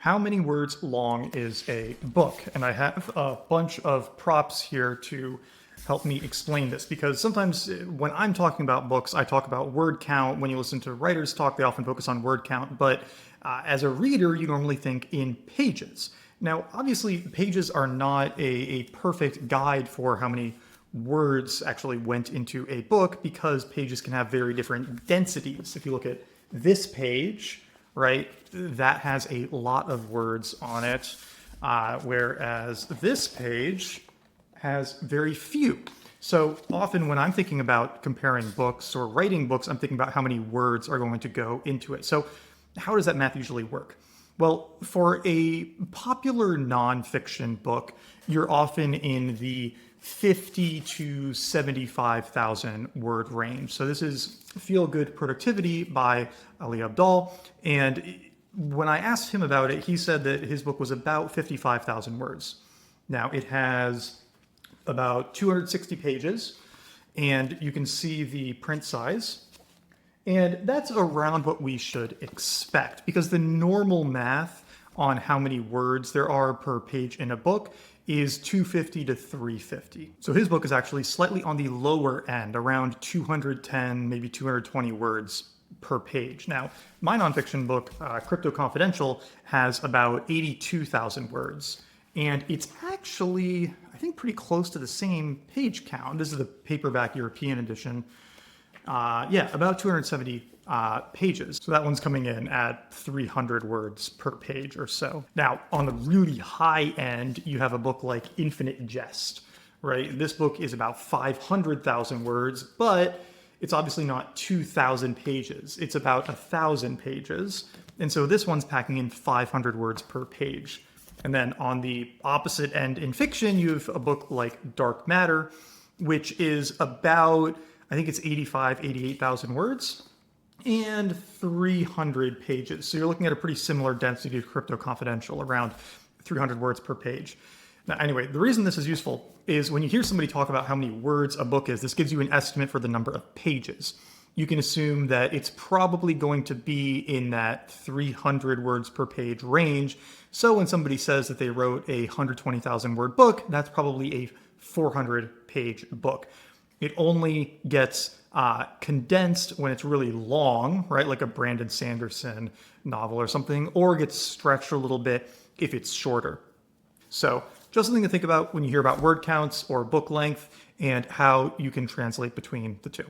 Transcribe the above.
How many words long is a book? And I have a bunch of props here to help me explain this, because sometimes when I'm talking about books, I talk about word count. When you listen to writers talk, they often focus on word count, but as a reader, you normally think in pages. Now, obviously, pages are not a perfect guide for how many words actually went into a book, because pages can have very different densities. If you look at this page, right, that has a lot of words on it, whereas this page has very few. So often when I'm thinking about comparing books or writing books, I'm thinking about how many words are going to go into it. So how does that math usually work? Well, for a popular nonfiction book, you're often in the 50 to 75,000 word range. So this is Feel Good Productivity by Ali Abdaal. And when I asked him about it, he said that his book was about 55,000 words. Now, it has about 260 pages, and you can see the print size. And that's around what we should expect, because the normal math on how many words there are per page in a book is 250 to 350. So his book is actually slightly on the lower end, around 210, maybe 220 words per page. Now, my nonfiction book, Crypto Confidential, has about 82,000 words. And it's actually, I think, pretty close to the same page count. This is the paperback European edition. Yeah, about 270 pages. So that one's coming in at 300 words per page or so. Now, on the really high end, you have a book like Infinite Jest, right? This book is about 500,000 words, but it's obviously not 2,000 pages. It's about 1,000 pages. And so this one's packing in 500 words per page. And then on the opposite end in fiction, you have a book like Dark Matter, which is about, I think it's 88,000 words and 300 pages. So you're looking at a pretty similar density to Crypto Confidential, around 300 words per page. Now, anyway, the reason this is useful is when you hear somebody talk about how many words a book is, this gives you an estimate for the number of pages. You can assume that it's probably going to be in that 300 words per page range. So when somebody says that they wrote a 120,000 word book, that's probably a 400 page book. It only gets condensed when it's really long, right? Like a Brandon Sanderson novel or something, or gets stretched a little bit if it's shorter. So just something to think about when you hear about word counts or book length and how you can translate between the two.